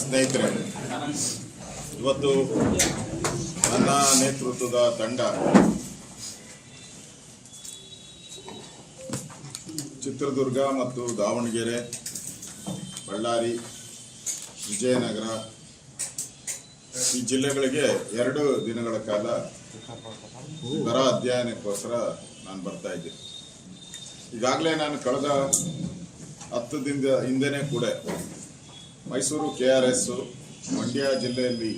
ಸ್ನೇಹಿತರೆ, ಇವತ್ತು ನನ್ನ ನೇತೃತ್ವದ ತಂಡ ಚಿತ್ರದುರ್ಗ ಮತ್ತು ದಾವಣಗೆರೆ, ಬಳ್ಳಾರಿ, ವಿಜಯನಗರ ಈ ಜಿಲ್ಲೆಗಳಿಗೆ 2 ದಿನಗಳ ಕಾಲ ಬರ ಅಧ್ಯಯನಕ್ಕೋಸ್ಕರ ನಾನು ಬರ್ತಾ ಇದ್ದೀನಿ. ಈಗಾಗಲೇ ನಾನು ಕಳೆದ 10 ದಿನದ ಹಿಂದೆನೇ ಕೂಡ ಮೈಸೂರು KRS, ಮಂಡ್ಯ ಜಿಲ್ಲೆಯಲ್ಲಿ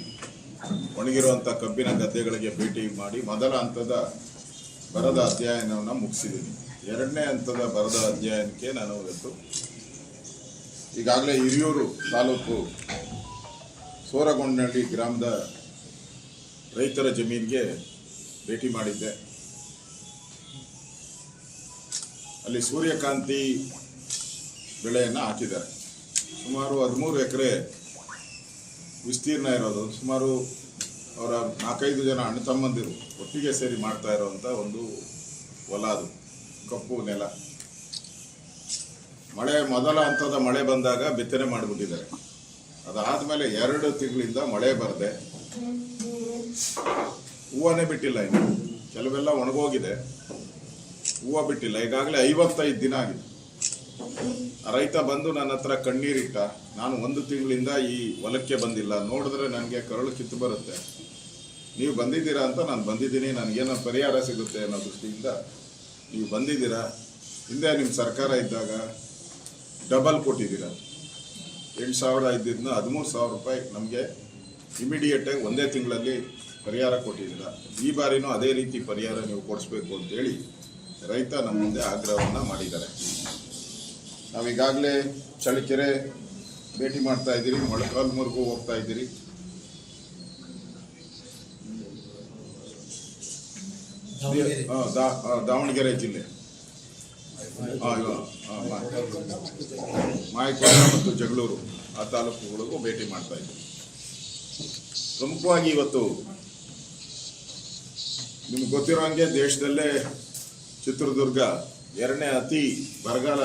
ಒಣಗಿರುವಂಥ ಕಬ್ಬಿನ ಗದ್ದೆಗಳಿಗೆ ಭೇಟಿ ಮಾಡಿ ಮೊದಲ ಹಂತದ ಬರದ ಅಧ್ಯಯನವನ್ನು ಮುಗಿಸಿದ್ದೀನಿ. 2ನೇ ಹಂತದ ಬರದ ಅಧ್ಯಯನಕ್ಕೆ ನಾನು ಇವತ್ತು ಈಗಾಗಲೇ ಹಿರಿಯೂರು ತಾಲೂಕು ಸೋರಗೊಂಡನಹಳ್ಳಿ ಗ್ರಾಮದ ರೈತರ ಜಮೀನಿಗೆ ಭೇಟಿ ಮಾಡಿದ್ದೆ. ಅಲ್ಲಿ ಸೂರ್ಯಕಾಂತಿ ಬೆಳೆಯನ್ನು ಹಾಕಿದ್ದಾರೆ. ಸುಮಾರು 13 ಎಕರೆ ವಿಸ್ತೀರ್ಣ ಇರೋದು, ಸುಮಾರು ಅವರ 4-5 ಜನ ಅಣ್ಣ ತಮ್ಮಂದಿರು ಒಟ್ಟಿಗೆ ಸೇರಿ ಮಾಡ್ತಾ ಇರೋವಂಥ ಒಂದು ಹೊಲ. ಅದು ಕಪ್ಪು ನೆಲ. ಮೊದಲ ಹಂತದ ಮಳೆ ಬಂದಾಗ ಬಿತ್ತನೆ ಮಾಡಿಬಿಟ್ಟಿದ್ದಾರೆ. ಅದಾದಮೇಲೆ 2 ತಿಂಗಳಿಂದ ಮಳೆ ಬರದೆ ಹೂವನೇ ಬಿಟ್ಟಿಲ್ಲ. ಇನ್ನು ಕೆಲವೆಲ್ಲ ಒಣಗೋಗಿದೆ, ಹೂವು ಬಿಟ್ಟಿಲ್ಲ. ಈಗಾಗಲೇ 55 ದಿನ ಆಗಿದೆ. ರೈತ ಬಂದು ನನ್ನ ಹತ್ರ ಕಣ್ಣೀರಿಟ್ಟ, ನಾನು 1 ತಿಂಗಳಿಂದ ಈ ಹೊಲಕ್ಕೆ ಬಂದಿಲ್ಲ, ನೋಡಿದ್ರೆ ನನಗೆ ಕರಳು ಕಿತ್ತು ಬರುತ್ತೆ, ನೀವು ಬಂದಿದ್ದೀರಾ ಅಂತ ನಾನು ಬಂದಿದ್ದೀನಿ, ನನಗೇನೋ ಪರಿಹಾರ ಸಿಗುತ್ತೆ ಅನ್ನೋ ದೃಷ್ಟಿಯಿಂದ ನೀವು ಬಂದಿದ್ದೀರಾ. ಹಿಂದೆ ನಿಮ್ಮ ಸರ್ಕಾರ ಇದ್ದಾಗ ಡಬಲ್ ಕೊಟ್ಟಿದ್ದೀರಾ. 8,000 ಇದ್ದಿದ್ದನ್ನ 13,000 ರೂಪಾಯಿ ನಮಗೆ ಇಮಿಡಿಯೇಟಾಗಿ 1 ತಿಂಗಳಲ್ಲಿ ಪರಿಹಾರ ಕೊಟ್ಟಿದ್ದೀರಾ. ಈ ಬಾರಿನೂ ಅದೇ ರೀತಿ ಪರಿಹಾರ ನೀವು ಕೊಡಿಸ್ಬೇಕು ಅಂತೇಳಿ ರೈತ ನಮ್ಮ ಮುಂದೆ ಆಗ್ರಹವನ್ನು ಮಾಡಿದ್ದಾರೆ. ನಾವೀಗಾಗಲೇ ಚಳ್ಳಕೆರೆ ಭೇಟಿ ಮಾಡ್ತಾ ಇದ್ದೀರಿ, ಮೊಳಕಾಲ್ಮೂರಿಗೂ ಹೋಗ್ತಾ ಇದ್ದೀರಿ. ದಾವಣಗೆರೆ ಜಿಲ್ಲೆ ಮಾಯಕೊಂಡ ಮತ್ತು ಜಗಳೂರು ಆ ತಾಲೂಕುಗಳಿಗೂ ಭೇಟಿ ಮಾಡ್ತಾ ಇದ್ದೀವಿ. ಪ್ರಮುಖವಾಗಿ ಇವತ್ತು ನಿಮ್ಗೆ ಗೊತ್ತಿರೋ ಹಾಗೆ ದೇಶದಲ್ಲೇ ಚಿತ್ರದುರ್ಗ 2ನೇ ಅತಿ ಬರಗಾಲ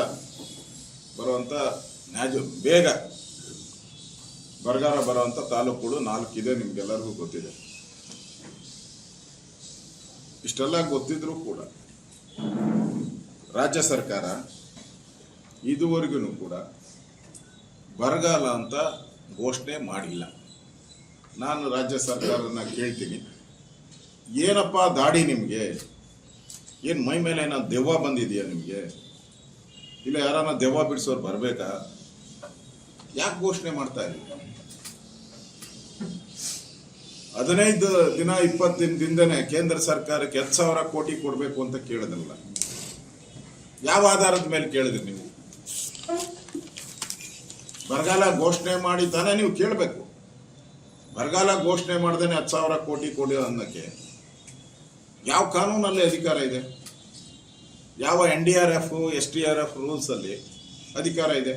ಬರುವಂಥ ಬೇಗ ಬರಗಾಲ ಬರುವಂಥ ತಾಲೂಕುಗಳು 4 ಇದೆ. ನಿಮ್ಗೆಲ್ಲರಿಗೂ ಗೊತ್ತಿದೆ. ಇಷ್ಟೆಲ್ಲ ಗೊತ್ತಿದ್ರೂ ಕೂಡ ರಾಜ್ಯ ಸರ್ಕಾರ ಇದುವರೆಗೂ ಕೂಡ ಬರಗಾಲ ಅಂತ ಘೋಷಣೆ ಮಾಡಿಲ್ಲ. ನಾನು ರಾಜ್ಯ ಸರ್ಕಾರನ ಕೇಳ್ತೀನಿ, ಏನಪ್ಪ ದಾಡಿ ನಿಮಗೆ? ಏನು ಮೈ ಮೇಲೆ ಏನೋ ದೆವ್ವ ಬಂದಿದೆಯಾ ನಿಮಗೆ? ಇಲ್ಲ ಯಾರನ್ನ ದೆವ್ವ ಬಿಡಿಸೋರು ಬರಬೇಕಾ? ಯಾಕೆ ಘೋಷಣೆ ಮಾಡ್ತಾ ಇಲ್ಲ? 15 ದಿನ 20 ದಿನದಿಂದನೇ ಕೇಂದ್ರ ಸರ್ಕಾರಕ್ಕೆ 10,000 ಕೋಟಿ ಕೊಡಬೇಕು ಅಂತ ಕೇಳಿದ್ರಲ್ಲ, ಯಾವ ಆಧಾರದ ಮೇಲೆ ಕೇಳಿದ್ರಿ ನೀವು? ಬರಗಾಲ ಘೋಷಣೆ ಮಾಡಿ ತಾನೇ ನೀವು ಕೇಳಬೇಕು. ಬರಗಾಲ ಘೋಷಣೆ ಮಾಡ್ದೇನೆ 10,000 ಕೋಟಿ ಕೊಡಿ ಅನ್ನಕ್ಕೆ ಯಾವ ಕಾನೂನಲ್ಲಿ ಅಧಿಕಾರ ಇದೆ? ಯಾವ NDRF SDRF ರೂಲ್ಸ್ ಅಲ್ಲಿ ಅಧಿಕಾರ ಇದೆ?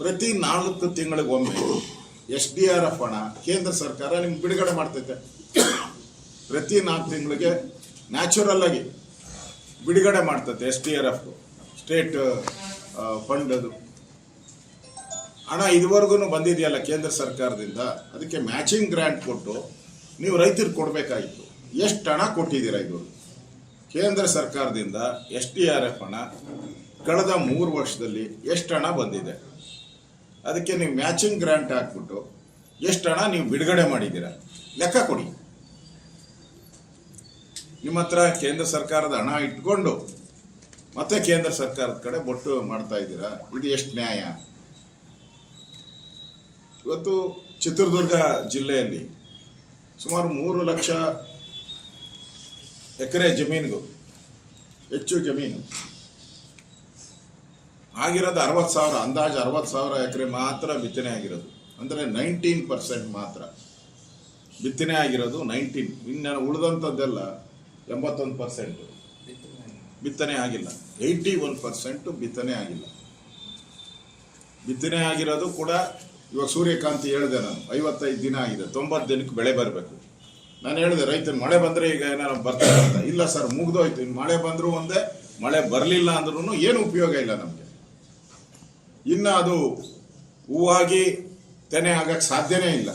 ಪ್ರತಿ 4 ತಿಂಗಳಿಗೊಮ್ಮೆ SDRF ಹಣ ಕೇಂದ್ರ ಸರ್ಕಾರ ನಿಮ್ಗೆ ಬಿಡುಗಡೆ ಮಾಡ್ತೈತೆ. ಪ್ರತಿ 4 ತಿಂಗಳಿಗೆ ನ್ಯಾಚುರಲ್ ಆಗಿ ಬಿಡುಗಡೆ ಮಾಡ್ತೈತೆ SDRF ಸ್ಟೇಟ್ ಫಂಡ್. ಅದು ಹಣ ಇದುವರೆಗೂ ಬಂದಿದೆಯಲ್ಲ ಕೇಂದ್ರ ಸರ್ಕಾರದಿಂದ, ಅದಕ್ಕೆ ಮ್ಯಾಚಿಂಗ್ ಗ್ರಾಂಟ್ ಕೊಟ್ಟು ನೀವು ರೈತರಿಗೆ ಕೊಡಬೇಕಾಗಿತ್ತು. ಎಷ್ಟು ಹಣ ಕೊಟ್ಟಿದ್ದೀರಾ? ಇದು ಕೇಂದ್ರ ಸರ್ಕಾರದಿಂದ SDRF ಹಣ ಕಳೆದ 3 ವರ್ಷದಲ್ಲಿ ಎಷ್ಟು ಹಣ ಬಂದಿದೆ? ಅದಕ್ಕೆ ನೀವು ಮ್ಯಾಚಿಂಗ್ ಗ್ರಾಂಟ್ ಹಾಕ್ಬಿಟ್ಟು ಎಷ್ಟು ಹಣ ನೀವು ಬಿಡುಗಡೆ ಮಾಡಿದ್ದೀರಾ ಲೆಕ್ಕ ಕೊಡಿ. ನಿಮ್ಮ ಹತ್ರ ಕೇಂದ್ರ ಸರ್ಕಾರದ ಹಣ ಇಟ್ಕೊಂಡು ಮತ್ತೆ ಕೇಂದ್ರ ಸರ್ಕಾರದ ಕಡೆ ಬೊಟ್ಟು ಮಾಡ್ತಾ ಇದ್ದೀರಾ. ಇದು ಎಷ್ಟು ನ್ಯಾಯ? ಇವತ್ತು ಚಿತ್ರದುರ್ಗ ಜಿಲ್ಲೆಯಲ್ಲಿ ಸುಮಾರು 3 ಲಕ್ಷ ಎಕರೆ ಜಮೀನಿಗೂ ಹೆಚ್ಚು ಜಮೀನು ಆಗಿರೋದು 60,000, ಅಂದಾಜು 60,000 ಎಕರೆ ಮಾತ್ರ ಬಿತ್ತನೆ ಆಗಿರೋದು. ಅಂದರೆ 19% ಮಾತ್ರ ಬಿತ್ತನೆ ಆಗಿರೋದು. 19 ಇನ್ನು ಉಳಿದಂಥದ್ದೆಲ್ಲ 81% ಬಿತ್ತನೆ ಆಗಿಲ್ಲ. 81% ಬಿತ್ತನೆ ಆಗಿಲ್ಲ. ಬಿತ್ತನೆ ಆಗಿರೋದು ಕೂಡ ಇವಾಗ ಸೂರ್ಯಕಾಂತಿ ಹೇಳಿದೆ ನಾನು, 55 ದಿನ ಆಗಿದೆ. 90 ದಿನಕ್ಕೆ ಬೆಳೆ ಬರಬೇಕು. ನಾನು ಹೇಳಿದೆ ರೈತರು ಮಳೆ ಬಂದರೆ ಈಗ ಏನಾರು ಬರ್ತಾರೆ ಅಂತ. ಇಲ್ಲ ಸರ್ ಮುಗ್ದೋಯ್ತು, ಇನ್ನು ಮಳೆ ಬಂದರೂ ಒಂದೇ, ಮಳೆ ಬರಲಿಲ್ಲ ಅಂದ್ರೂ ಏನು ಉಪಯೋಗ ಇಲ್ಲ ನಮಗೆ. ಇನ್ನು ಅದು ಹೂವಾಗಿ ತೆನೆ ಆಗಕ್ಕೆ ಸಾಧ್ಯನೇ ಇಲ್ಲ.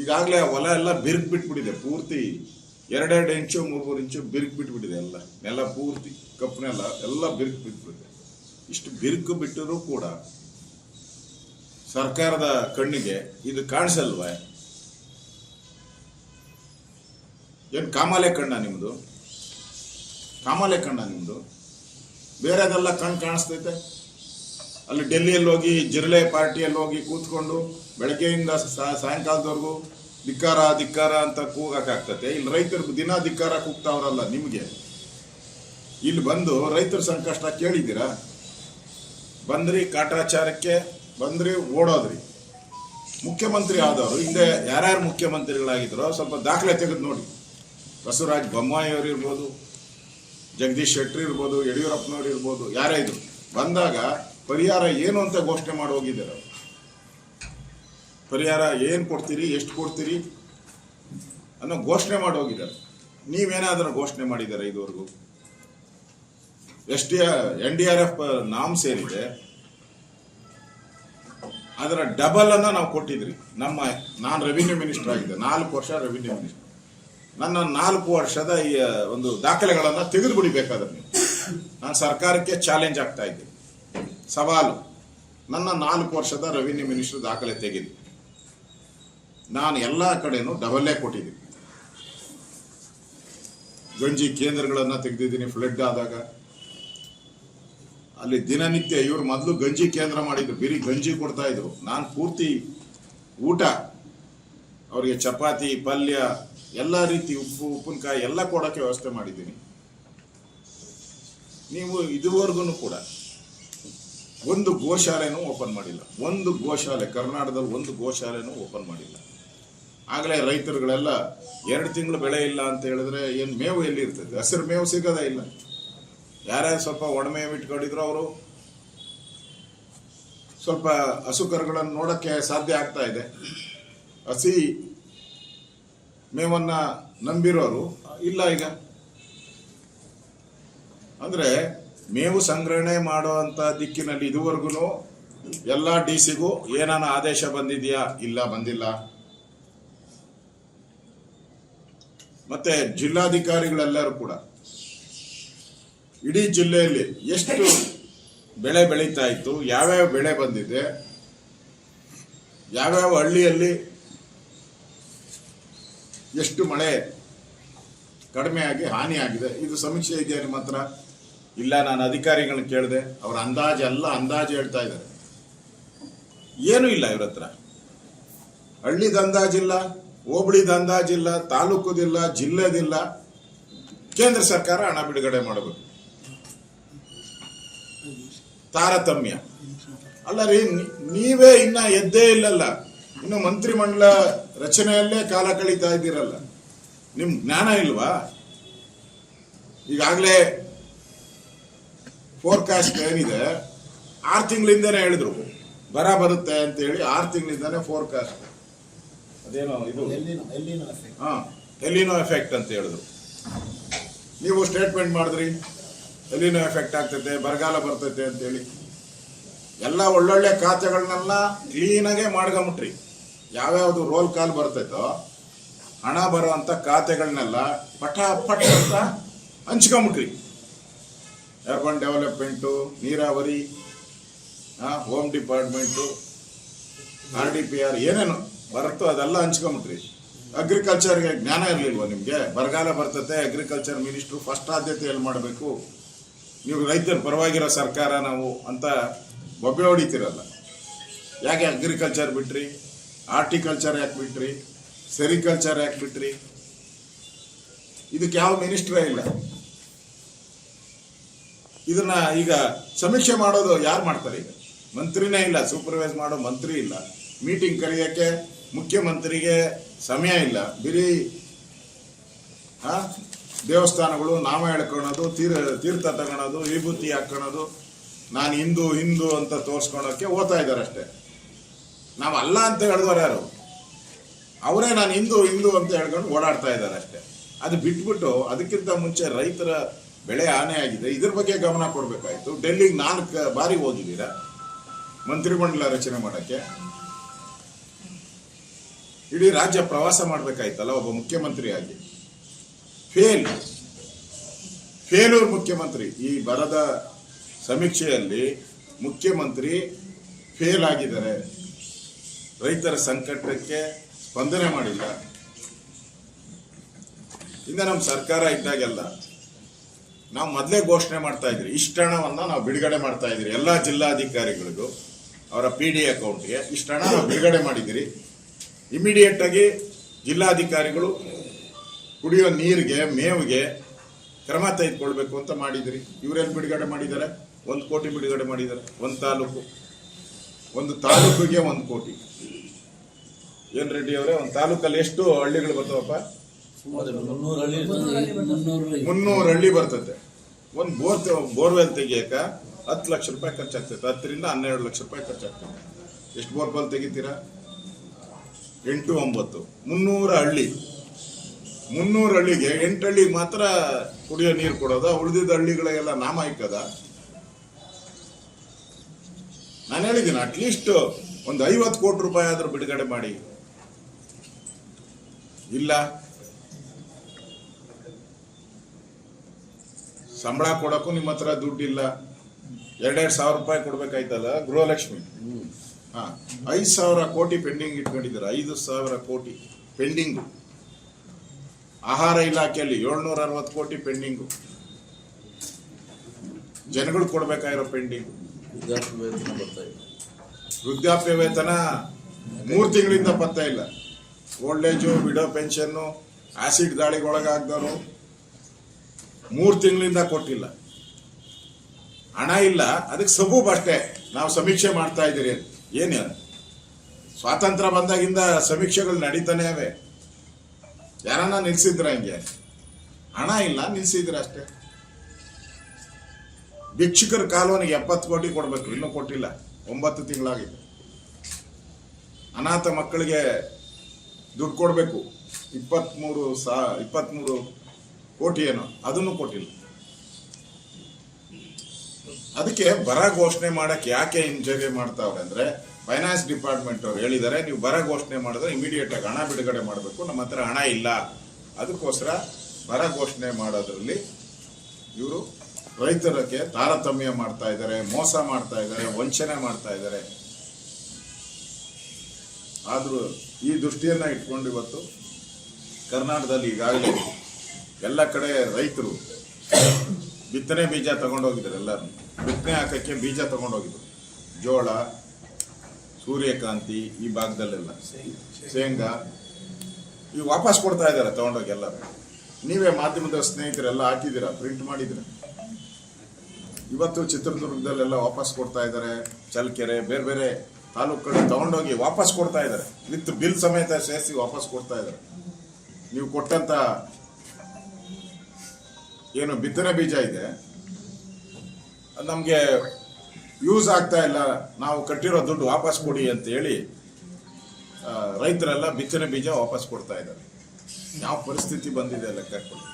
ಈಗಾಗಲೇ ಹೊಲ ಎಲ್ಲ ಬಿರುಕು ಬಿಟ್ಬಿಟ್ಟಿದೆ ಪೂರ್ತಿ, 2-2 ಇಂಚು 3-3 ಇಂಚು ಬಿರುಕು ಬಿಟ್ಬಿಟ್ಟಿದೆ. ಎಲ್ಲ ನೆಲ ಪೂರ್ತಿ ಕಪ್ಪು ನೆಲ ಎಲ್ಲ ಬಿರುಕು ಬಿಟ್ಬಿಟ್ಟಿದೆ. ಇಷ್ಟು ಬಿರುಕು ಬಿಟ್ಟರೂ ಕೂಡ ಸರ್ಕಾರದ ಕಣ್ಣಿಗೆ ಇದು ಕಾಣಿಸಲ್ವ? ಏನು ಕಾಮಾಲೆ ಕಣ್ಣ ನಿಮ್ಮದು? ಕಾಮಾಲೆ ಕಣ್ಣ ನಿಮ್ಮದು? ಬೇರೆದೆಲ್ಲ ಕಣ್ಣು ಕಾಣಿಸ್ತೈತೆ. ಅಲ್ಲಿ ಡೆಲ್ಲಿಯಲ್ಲಿ ಹೋಗಿ ಜಿರ್ಲೆ ಪಾರ್ಟಿಯಲ್ಲಿ ಹೋಗಿ ಕೂತ್ಕೊಂಡು ಬೆಳಗ್ಗೆಯಿಂದ ಸಾಯಂಕಾಲದವರೆಗೂ ಧಿಕ್ಕಾರ ಧಿಕ್ಕಾರ ಅಂತ ಕೂಗಾಕಾಗ್ತತೆ. ಇಲ್ಲಿ ರೈತರು ದಿನ ಧಿಕ್ಕಾರ ಕೂಗ್ತಾವ್ರಲ್ಲ ನಿಮಗೆ. ಇಲ್ಲಿ ಬಂದು ರೈತರ ಸಂಕಷ್ಟ ಕೇಳಿದ್ದೀರಾ? ಬಂದ್ರಿ ಕಾಟಾಚಾರಕ್ಕೆ ಬಂದ್ರಿ, ಓಡೋದ್ರಿ. ಮುಖ್ಯಮಂತ್ರಿ ಆದವರು ಹಿಂದೆ ಯಾರ್ಯಾರು ಮುಖ್ಯಮಂತ್ರಿಗಳಾಗಿದ್ರು ಸ್ವಲ್ಪ ದಾಖಲೆ ತೆಗೆದು ನೋಡಿ. ಬಸವರಾಜ ಬೊಮ್ಮಾಯಿ ಅವರು ಇರ್ಬೋದು, ಜಗದೀಶ್ ಶೆಟ್ಟರ್ ಇರ್ಬೋದು, ಯಡಿಯೂರಪ್ಪನವ್ರು ಇರ್ಬೋದು, ಯಾರೇ ಇದ್ರು ಬಂದಾಗ ಪರಿಹಾರ ಏನು ಅಂತ ಘೋಷಣೆ ಮಾಡಿ ಹೋಗಿದ್ದಾರೆ. ಪರಿಹಾರ ಏನು ಕೊಡ್ತೀರಿ, ಎಷ್ಟು ಕೊಡ್ತೀರಿ ಅನ್ನೋ ಘೋಷಣೆ ಮಾಡಿ ಹೋಗಿದ್ದಾರೆ. ನೀವೇನಾದರೂ ಘೋಷಣೆ ಮಾಡಿದ್ದಾರೆ ಇದುವರೆಗೂ? NDRF ನಾಮ್ ಸೇರಿದೆ, ಅದರ ಡಬಲ್ ಅನ್ನ ನಾವು ಕೊಟ್ಟಿದ್ರಿ. ನಾನು ರೆವಿನ್ಯೂ ಮಿನಿಸ್ಟರ್ ಆಗಿದ್ದೆ, 4 ವರ್ಷ ರೆವಿನ್ಯೂ ಮಿನಿಸ್ಟರ್. ನನ್ನ 4 ವರ್ಷದ ಈ ಒಂದು ದಾಖಲೆಗಳನ್ನ ತೆಗೆದು ಬಿಡಿಬೇಕಾದ್ರೆ ನೀವು. ನಾನು ಸರ್ಕಾರಕ್ಕೆ ಚಾಲೆಂಜ್ ಆಗ್ತಾ ಇದ್ದೆ, ಸವಾಲು. ನನ್ನ 4 ವರ್ಷದ ರೆವಿನ್ಯೂ ಮಿನಿಸ್ಟರ್ ದಾಖಲೆ ತೆಗೆದು ನಾನು ಎಲ್ಲ ಕಡೆನೂ ಡಬಲ್ಲೇ ಕೊಟ್ಟಿದ್ದೀನಿ. ಗಂಜಿ ಕೇಂದ್ರಗಳನ್ನ ತೆಗೆದಿದ್ದೀನಿ. ಫ್ಲಡ್ ಆದಾಗ ಅಲ್ಲಿ ದಿನನಿತ್ಯ ಇವರು ಮೊದಲು ಗಂಜಿ ಕೇಂದ್ರ ಮಾಡಿದ್ರು, ಬಿರಿ ಗಂಜಿ ಕೊಡ್ತಾ ಇದ್ರು. ನಾನು ಪೂರ್ತಿ ಊಟ ಅವರಿಗೆ, ಚಪಾತಿ ಪಲ್ಯ ಎಲ್ಲ ರೀತಿ, ಉಪ್ಪಿನಕಾಯಿ ಎಲ್ಲ ಕೊಡೋಕ್ಕೆ ವ್ಯವಸ್ಥೆ ಮಾಡಿದ್ದೀನಿ. ನೀವು ಇದುವರೆಗೂ ಕೂಡ ಒಂದು ಗೋಶಾಲೆನೂ ಓಪನ್ ಮಾಡಿಲ್ಲ. ಒಂದು ಗೋಶಾಲೆ ಕರ್ನಾಟಕದಲ್ಲಿ ಒಂದು ಗೋಶಾಲೆನೂ ಓಪನ್ ಮಾಡಿಲ್ಲ. ಆಗಲೇ ರೈತರುಗಳೆಲ್ಲ 2 ತಿಂಗಳು ಬೆಳೆ ಇಲ್ಲ ಅಂತ ಹೇಳಿದ್ರೆ ಏನು ಮೇವು ಎಲ್ಲಿ ಇರ್ತದೆ? ಹಸಿರು ಮೇವು ಸಿಗೋದೇ ಇಲ್ಲ. ಯಾರ್ಯಾರು ಸ್ವಲ್ಪ ಒಣಮೇವು ಇಟ್ಕೊಂಡಿದ್ರು ಅವರು ಸ್ವಲ್ಪ ಹಸು ಕರುಗಳನ್ನು ನೋಡೋಕ್ಕೆ ಸಾಧ್ಯ ಆಗ್ತಾ ಇದೆ. ಹಸಿ ಮೇವನ್ನ ನಂಬಿರೋರು ಇಲ್ಲ ಈಗ. ಅಂದ್ರೆ ಮೇವು ಸಂಗ್ರಹಣೆ ಮಾಡುವಂತ ದಿಕ್ಕಿನಲ್ಲಿ ಇದುವರೆಗೂ ಎಲ್ಲ DC-ಗೂ ಏನಾನ ಆದೇಶ ಬಂದಿದೆಯಾ? ಇಲ್ಲ, ಬಂದಿಲ್ಲ. ಮತ್ತೆ ಜಿಲ್ಲಾಧಿಕಾರಿಗಳೆಲ್ಲರೂ ಕೂಡ ಇಡೀ ಜಿಲ್ಲೆಯಲ್ಲಿ ಎಷ್ಟು ಬೆಳೆ ಬೆಳೀತಾ ಇತ್ತು, ಯಾವ್ಯಾವ ಬೆಳೆ ಬಂದಿದೆ, ಯಾವ್ಯಾವ ಹಳ್ಳಿಯಲ್ಲಿ ಎಷ್ಟು ಮಳೆ ಕಡಿಮೆ ಆಗಿ ಹಾನಿ ಆಗಿದೆ, ಇದು ಸಮೀಕ್ಷೆ ಇದೆಯಾ ನಿಮ್ಮ ಹತ್ರ? ಇಲ್ಲ. ನಾನು ಅಧಿಕಾರಿಗಳನ್ನ ಕೇಳಿದೆ, ಅವ್ರ ಅಂದಾಜು ಹೇಳ್ತಾ ಇದ್ದಾರೆ. ಏನೂ ಇಲ್ಲ ಇವ್ರ ಹತ್ರ. ಹಳ್ಳಿದ ಅಂದಾಜಿಲ್ಲ, ಹೋಬಳಿದ ಅಂದಾಜಿಲ್ಲ, ತಾಲೂಕುದಿಲ್ಲ, ಜಿಲ್ಲೆದಿಲ್ಲ. ಕೇಂದ್ರ ಸರ್ಕಾರ ಹಣ ಬಿಡುಗಡೆ ಮಾಡಬೇಕು. ತಾರತಮ್ಯ ಅಲ್ಲ ರೀ. ನೀವೇ ಇನ್ನ ಎದ್ದೇ ಇಲ್ಲಲ್ಲ. ಇನ್ನು ಮಂತ್ರಿಮಂಡಲ ರಚನೆಯಲ್ಲೇ ಕಾಲ ಕಳೀತಾ ಇದ್ದೀರಲ್ಲ. ನಿಮ್ ಜ್ಞಾನ ಇಲ್ವಾ? ಈಗಾಗಲೇ ಫೋರ್ಕಾಸ್ಟ್ ಏನಿದೆ 6 ತಿಂಗಳಿಂದಾನೇ ಹೇಳಿದ್ರು ಬರ ಬರುತ್ತೆ ಅಂತ ಹೇಳಿ. 6 ತಿಂಗಳಿಂದಾನೇ ಫೋರ್ಕಾಸ್ಟ್. ಅದೇನೋ ಇದು ಎಲಿನೋ ಎಫೆಕ್ಟ್ ಅಂತ ಹೇಳಿದ್ರು. ನೀವು ಸ್ಟೇಟ್ಮೆಂಟ್ ಮಾಡಿದ್ರಿ ಎಲಿನೋ ಎಫೆಕ್ಟ್ ಆಗ್ತೈತೆ, ಬರಗಾಲ ಬರ್ತೈತೆ ಅಂತೇಳಿ. ಎಲ್ಲ ಒಳ್ಳೊಳ್ಳೆ ಖಾತೆಗಳನ್ನೆಲ್ಲ ಕ್ಲೀನಾಗೆ ಮಾಡ್ಕೊಂಬಿಟ್ರಿ. ಯಾವ್ಯಾವುದು ರೋಲ್ ಕಾಲ್ ಬರ್ತೈತೋ ಹಣ ಬರುವಂತ ಖಾತೆಗಳನ್ನೆಲ್ಲ ಪಟ ಅಂತ ಹಂಚ್ಕೊಂಬಿಟ್ರಿ. ಅರ್ಬನ್ ಡೆವಲಪ್ಮೆಂಟು, ನೀರಾವರಿ, ಹೋಮ್ ಡಿಪಾರ್ಟ್ಮೆಂಟು, RDPR ಏನೇನು ಬರುತ್ತೋ ಅದೆಲ್ಲ ಹಂಚ್ಕೊಂಬಿಟ್ರಿ. ಅಗ್ರಿಕಲ್ಚರ್ಗೆ ಜ್ಞಾನ ಇರಲಿಲ್ವ ನಿಮಗೆ? ಬರಗಾಲ ಬರ್ತತೆ, ಅಗ್ರಿಕಲ್ಚರ್ ಮಿನಿಸ್ಟ್ರು ಫಸ್ಟ್ ಆದ್ಯತೆಯಲ್ಲಿ ಮಾಡಬೇಕು, ನೀವು ರೈತರ ಪರವಾಗಿರೋ ಸರ್ಕಾರ ನಾವು ಅಂತ ಬೊಬ್ಬೆ ಹೊಡಿತೀರಲ್ಲ. ಯಾಕೆ ಅಗ್ರಿಕಲ್ಚರ್ ಬಿಟ್ರಿ? ಆರ್ಟಿಕಲ್ಚರ್ ಯಾಕೆ ಬಿಟ್ರಿ? ಸೆರಿಕಲ್ಚರ್ ಯಾಕೆ ಬಿಟ್ರಿ? ಇದಕ್ಕೆ ಯಾವ ಮಿನಿಸ್ಟ್ರೇ ಇಲ್ಲ. ಇದನ್ನ ಈಗ ಸಮೀಕ್ಷೆ ಮಾಡೋದು ಯಾರು ಮಾಡ್ತಾರೆ? ಈಗ ಮಂತ್ರಿನೇ ಇಲ್ಲ, ಸೂಪರ್ವೈಸ್ ಮಾಡೋ ಮಂತ್ರಿ ಇಲ್ಲ, ಮೀಟಿಂಗ್ ಕರೆಯೋಕ್ಕೆ ಮುಖ್ಯಮಂತ್ರಿಗೆ ಸಮಯ ಇಲ್ಲ. ಬಿರಿ ದೇವಸ್ಥಾನಗಳು ನಾಮ ಹೇಳ್ಕೊಳೋದು, ತೀರ್ಥ ತಗೊಳೋದು, ವಿಭೂತಿ ಹಾಕೊಳ್ಳೋದು, ನಾನು ಹಿಂದೂ ಅಂತ ತೋರಿಸ್ಕೊಳೋಕ್ಕೆ ಹೋಗ್ತಾ ಇದ್ದಾರೆ ಅಷ್ಟೇ. ನಾವು ಅಲ್ಲ ಅಂತ ಹೇಳಿದವರು ಯಾರು? ಅವರೇ ನಾನು ಹಿಂದೂ ಹಿಂದೂ ಅಂತ ಹೇಳ್ಕೊಂಡು ಓಡಾಡ್ತಾ ಇದ್ದಾರೆ ಅಷ್ಟೇ. ಅದು ಬಿಟ್ಬಿಟ್ಟು ಅದಕ್ಕಿಂತ ಮುಂಚೆ ರೈತರ ಬೆಳೆ ಹಾನಿ ಆಗಿದೆ, ಇದ್ರ ಬಗ್ಗೆ ಗಮನ ಕೊಡಬೇಕಾಯ್ತು. ಡೆಲ್ಲಿಗೆ 4 ಬಾರಿ ಹೋಗಿದ್ದೀರಾ ಮಂತ್ರಿಮಂಡಲ ರಚನೆ ಮಾಡೋಕ್ಕೆ. ಇಡೀ ರಾಜ್ಯ ಪ್ರವಾಸ ಮಾಡಬೇಕಾಯ್ತಲ್ಲ ಒಬ್ಬ ಮುಖ್ಯಮಂತ್ರಿಯಾಗಿ. ಫೇಲೂರ್ ಮುಖ್ಯಮಂತ್ರಿ. ಈ ಬರದ ಸಮೀಕ್ಷೆಯಲ್ಲಿ ಮುಖ್ಯಮಂತ್ರಿ ಫೇಲ್ ಆಗಿದ್ದಾರೆ. ರೈತರ ಸಂಕಟಕ್ಕೆ ಸ್ಪಂದನೆ ಮಾಡಿಲ್ಲ. ಇನ್ನು ನಮ್ಮ ಸರ್ಕಾರ ಇದ್ದಾಗೆಲ್ಲ ನಾವು ಮೊದಲೇ ಘೋಷಣೆ ಮಾಡ್ತಾ ಇದ್ರಿ, ಇಷ್ಟು ಹಣವನ್ನ ನಾವು ಬಿಡುಗಡೆ ಮಾಡ್ತಾ ಇದ್ರಿ ಎಲ್ಲ ಜಿಲ್ಲಾಧಿಕಾರಿಗಳಿಗೂ ಅವರ PD ಅಕೌಂಟ್ಗೆ ಇಷ್ಟು ಹಣ ನಾವು ಬಿಡುಗಡೆ ಮಾಡಿದಿರಿ. ಇಮಿಡಿಯೇಟ್ ಆಗಿ ಜಿಲ್ಲಾಧಿಕಾರಿಗಳು ಕುಡಿಯೋ ನೀರಿಗೆ ಮೇವಿಗೆ ಕ್ರಮ ತೆಗೆದುಕೊಳ್ಬೇಕು ಅಂತ ಮಾಡಿದಿರಿ. ಇವರೆಲ್ಲಿ ಬಿಡುಗಡೆ ಮಾಡಿದ್ದಾರೆ? 1 ಕೋಟಿ ಬಿಡುಗಡೆ ಮಾಡಿದ್ದಾರೆ. ಒಂದು ತಾಲೂಕಿಗೆ 1 ಕೋಟಿ. ಏನ್ ರೆಡ್ಡಿ ಅವರೇ, ಒಂದು ತಾಲೂಕಲ್ಲಿ ಎಷ್ಟು ಹಳ್ಳಿಗಳು ಬರ್ತಾವಪ್ಪ? 300 ಹಳ್ಳಿ ಬರ್ತದೆ. ಒಂದು ಬೋರ್ವೆಲ್ ತೆಗಿಯಕ 10 ಲಕ್ಷ ರೂಪಾಯಿ ಖರ್ಚಾಗ್ತದೆ. 10 ರಿಂದ 12 ಲಕ್ಷ ರೂಪಾಯಿ ಖರ್ಚಾಗ್ತದೆ. ಎಷ್ಟು ಬೋರ್ವೆಲ್ ತೆಗಿತೀರಾ? 8, 9, 300 ಹಳ್ಳಿ. 300 ಹಳ್ಳಿಗೆ 8 ಹಳ್ಳಿಗೆ ಮಾತ್ರ ಕುಡಿಯೋ ನೀರು ಕೊಡೋದ? ಉಳಿದಿದ್ದ ಹಳ್ಳಿಗಳಿಗೆಲ್ಲ ನಾಮಾಯಿಕದ? ನಾನು ಹೇಳಿದ್ದೀನಿ ಅಟ್ಲೀಸ್ಟ್ ಒಂದು 50 ಕೋಟಿ ರೂಪಾಯಿ ಆದ್ರೂ ಬಿಡುಗಡೆ ಮಾಡಿ. ಇಲ್ಲ, ಸಂಬಳ ಕೊಡಕ್ಕೂ ನಿಮ್ಮ ಹತ್ರ ದುಡ್ಡಿಲ್ಲ. 2,2 ಸಾವಿರ ರೂಪಾಯಿ ಕೊಡ್ಬೇಕಾಯ್ತಲ್ಲ ಗೃಹಲಕ್ಷ್ಮಿ. 5,000 ಕೋಟಿ ಪೆಂಡಿಂಗ್ ಇಟ್ಕೊಂಡಿದ್ದಾರೆ. 5,000 ಕೋಟಿ ಪೆಂಡಿಂಗು. ಆಹಾರ ಇಲಾಖೆಯಲ್ಲಿ 760 ಕೋಟಿ ಪೆಂಡಿಂಗು. ಜನಗಳು ಕೊಡ್ಬೇಕಾಗಿರೋ ಪೆಂಡಿಂಗು. ವೃದ್ಧಾಪ್ಯ ವೇತನ 3 ತಿಂಗಳಿಂದ ಪತ್ತ ಇಲ್ಲ. Old age, widow pension, acid ದಾಳಿಗೆ ಒಳಗಾಗ್ದವರು 3 ತಿಂಗಳಿಂದ ಕೊಟ್ಟಿಲ್ಲ. ಹಣ ಇಲ್ಲ, ಅದಕ್ಕೆ ಸಬೂಬ್ ಅಷ್ಟೇ ನಾವು ಸಮೀಕ್ಷೆ ಮಾಡ್ತಾ ಇದ್ದೀರಿ. ಏನು ಸ್ವಾತಂತ್ರ್ಯ ಬಂದಾಗಿಂದ ಸಮೀಕ್ಷೆಗಳು ನಡೀತಾನೆ ಅವೆ. ಯಾರನ್ನ ನಿಲ್ಸಿದ್ರ? ಹಿಂಗೆ ಹಣ ಇಲ್ಲ, ನಿಲ್ಸಿದ್ರ ಅಷ್ಟೇ. ಭಿಕ್ಷುಕರ ಕಾಲೋನಿಗೆ 70 ಕೋಟಿ ಕೊಡ್ಬೇಕು, ಇನ್ನೂ ಕೊಟ್ಟಿಲ್ಲ. 9 ತಿಂಗಳಾಗಿದೆ. ಅನಾಥ ಮಕ್ಕಳಿಗೆ ದುಡ್ಡು ಕೊಡಬೇಕು, 23 ಕೋಟಿ ಏನೋ, ಅದನ್ನು ಕೊಟ್ಟಿಲ್ಲ. ಅದಕ್ಕೆ ಬರ ಘೋಷಣೆ ಮಾಡಕ್ಕೆ ಯಾಕೆ ಹಿಂಜರಿಕೆ ಮಾಡ್ತಾವ್ರೆ ಅಂದ್ರೆ, ಫೈನಾನ್ಸ್ ಡಿಪಾರ್ಟ್ಮೆಂಟ್ ಅವ್ರು ಹೇಳಿದ್ದಾರೆ, ನೀವು ಬರ ಘೋಷಣೆ ಮಾಡಿದ್ರೆ ಇಮಿಡಿಯೇಟ್ ಆಗಿ ಹಣ ಬಿಡುಗಡೆ ಮಾಡಬೇಕು, ನಮ್ಮ ಹತ್ರ ಹಣ ಇಲ್ಲ. ಅದಕ್ಕೋಸ್ಕರ ಬರ ಘೋಷಣೆ ಮಾಡೋದ್ರಲ್ಲಿ ಇವರು ರೈತರಿಗೆ ತಾರತಮ್ಯ ಮಾಡ್ತಾ ಇದ್ದಾರೆ, ಮೋಸ ಮಾಡ್ತಾ ಇದ್ದಾರೆ, ವಂಚನೆ ಮಾಡ್ತಾ ಇದ್ದಾರೆ. ಆದ್ರೂ ಈ ದೃಷ್ಟಿಯನ್ನ ಇಟ್ಕೊಂಡು ಇವತ್ತು ಕರ್ನಾಟಕದಲ್ಲಿ ಈಗಾಗಲೇ ಎಲ್ಲ ಕಡೆ ರೈತರು ಬಿತ್ತನೆ ಬೀಜ ತಗೊಂಡೋಗಿದ್ದಾರೆ. ಎಲ್ಲರೂ ಬಿತ್ತನೆ ಹಾಕಕ್ಕೆ ಬೀಜ ತಗೊಂಡೋಗಿದ್ರು. ಜೋಳ, ಸೂರ್ಯಕಾಂತಿ, ಈ ಭಾಗದಲ್ಲೆಲ್ಲ ಶೇಂಗಾ ಇವು ವಾಪಸ್ ಕೊಡ್ತಾ ಇದ್ದಾರೆ ತಗೊಂಡೋಗಿ. ಎಲ್ಲರೂ ನೀವೇ ಮಾಧ್ಯಮದ ಸ್ನೇಹಿತರೆಲ್ಲ ಹಾಕಿದ್ದೀರಾ, ಪ್ರಿಂಟ್ ಮಾಡಿದ್ದೀರ. ಇವತ್ತು ಚಿತ್ರದುರ್ಗದಲ್ಲೆಲ್ಲ ವಾಪಸ್ ಕೊಡ್ತಾ ಇದ್ದಾರೆ. ಚಳ್ಳಕೆರೆ, ಬೇರೆ ಬೇರೆ ತಾಲೂಕುಗಳು ತಗೊಂಡೋಗಿ ವಾಪಸ್ ಕೊಡ್ತಾ ಇದ್ದಾರೆ. ವಿತ್ ಬಿಲ್ ಸಮೇತ ಸೇರಿಸಿ ವಾಪಸ್ ಕೊಡ್ತಾ ಇದ್ದಾರೆ. ನೀವು ಕೊಟ್ಟಂತ ಏನು ಬಿತ್ತನೆ ಬೀಜ ಇದೆ ಅದು ನಮಗೆ ಯೂಸ್ ಆಗ್ತಾ ಇಲ್ಲ, ನಾವು ಕಟ್ಟಿರೋ ದುಡ್ಡು ವಾಪಸ್ ಕೊಡಿ ಅಂತ ಹೇಳಿ ರೈತರೆಲ್ಲ ಬಿತ್ತನೆ ಬೀಜ ವಾಪಸ್ ಕೊಡ್ತಾ ಇದ್ದಾರೆ. ಯಾವ ಪರಿಸ್ಥಿತಿ ಬಂದಿದೆ ಲೆಕ್ಕ ಕೊಡಿ.